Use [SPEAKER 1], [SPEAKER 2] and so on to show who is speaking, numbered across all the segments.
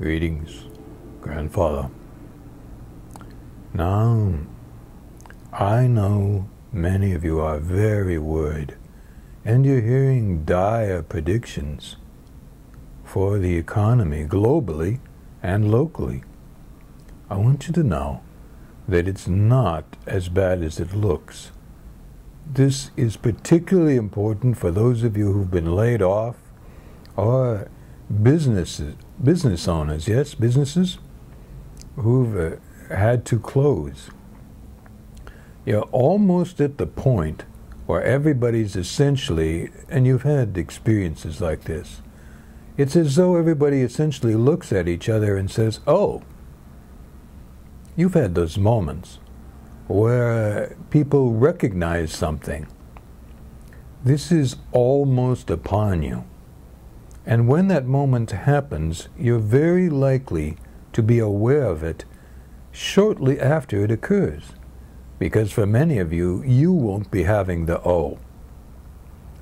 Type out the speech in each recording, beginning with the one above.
[SPEAKER 1] Greetings, grandfather. Now, I know many of you are very worried, and you're hearing dire predictions for the economy globally and locally. I want you to know that it's not as bad as it looks. This is particularly important for those of you who've been laid off, or business owners, yes, businesses who've had to close. You're almost at the point where everybody's essentially, and you've had experiences like this, it's as though everybody essentially looks at each other and says, oh, you've had those moments where people recognize something. This is almost upon you. And when that moment happens, you're very likely to be aware of it shortly after it occurs. Because for many of you, you won't be having the oh.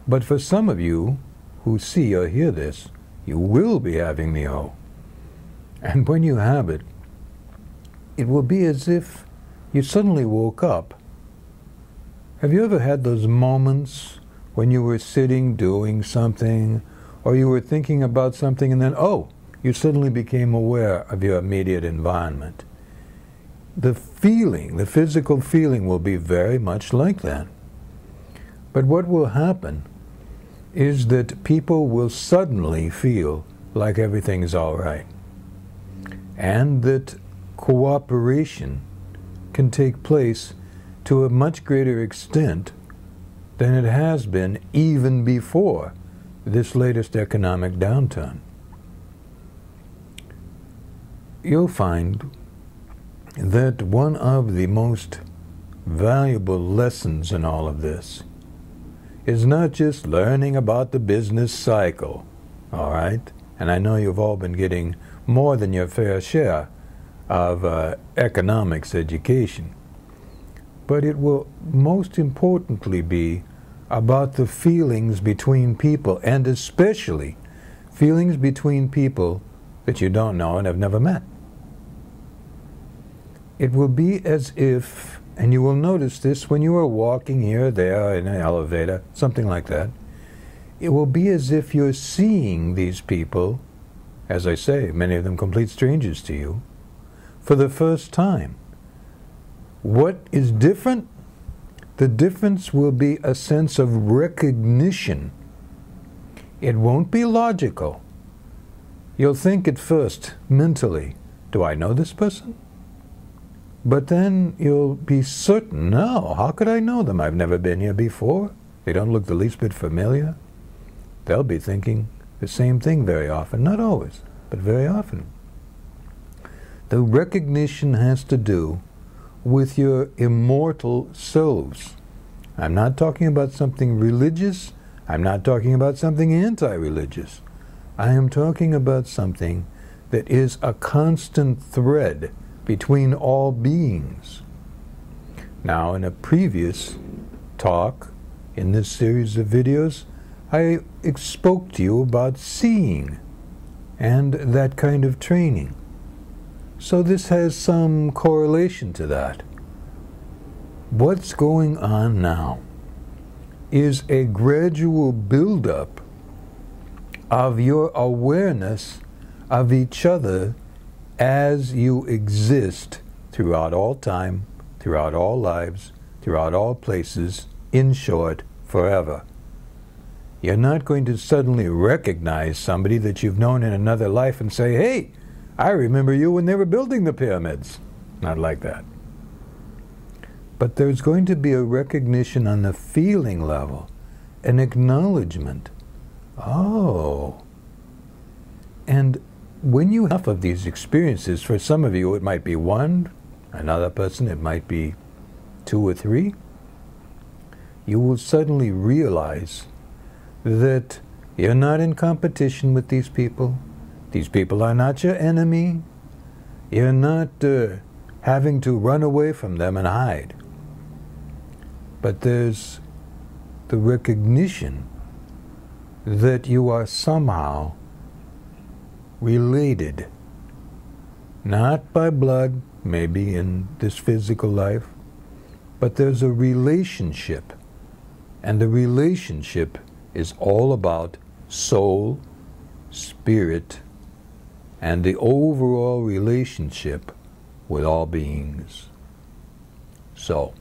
[SPEAKER 1] But for some of you who see or hear this, you will be having the oh. And when you have it, it will be as if you suddenly woke up. Have you ever had those moments when you were sitting doing something, or you were thinking about something, and then, oh, you suddenly became aware of your immediate environment? The feeling, the physical feeling, will be very much like that. But what will happen is that people will suddenly feel like everything's all right, and that cooperation can take place to a much greater extent than it has been even before this latest economic downturn. You'll find that one of the most valuable lessons in all of this is not just learning about the business cycle, all right? And I know you've all been getting more than your fair share of economics education. But it will most importantly be about the feelings between people, and especially feelings between people that you don't know and have never met. It will be as if, and you will notice this when you are walking here or there in an elevator, something like that, it will be as if you're seeing these people, as I say, many of them complete strangers to you, for the first time. What is different? The difference will be a sense of recognition. It won't be logical. You'll think at first, mentally, do I know this person? But then you'll be certain, no, how could I know them? I've never been here before. They don't look the least bit familiar. They'll be thinking the same thing very often, not always, but very often. The recognition has to do with your immortal selves. I'm not talking about something religious. I'm not talking about something anti-religious. I am talking about something that is a constant thread between all beings. Now, in a previous talk in this series of videos, I spoke to you about seeing and that kind of training. So this has some correlation to that. What's going on now is a gradual buildup of your awareness of each other as you exist throughout all time, throughout all lives, throughout all places, in short, forever. You're not going to suddenly recognize somebody that you've known in another life and say, hey, I remember you when they were building the pyramids. Not like that. But there's going to be a recognition on the feeling level, an acknowledgement. Oh. And when you have enough of these experiences, for some of you it might be one, another person it might be 2 or 3, you will suddenly realize that you're not in competition with these people. These people are not your enemy. You're not having to run away from them and hide. But there's the recognition that you are somehow related Not by blood, maybe in this physical life, but there's a relationship. And the relationship is all about soul, spirit, and the overall relationship with all beings. So,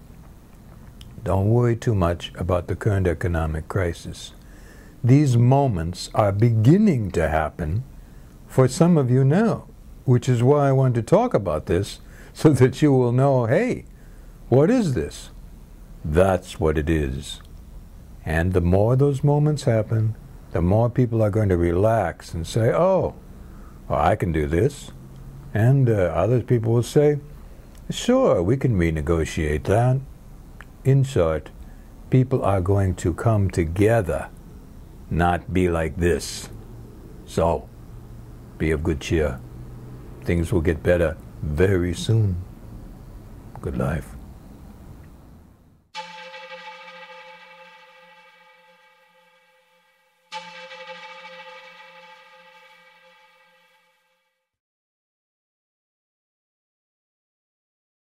[SPEAKER 1] don't worry too much about the current economic crisis. These moments are beginning to happen for some of you now, which is why I want to talk about this, so that you will know, hey, what is this? That's what it is. And the more those moments happen, the more people are going to relax and say, oh, well, I can do this. And other people will say, sure, we can renegotiate that. In short, people are going to come together, not be like this. So, be of good cheer. Things will get better very soon. Good life.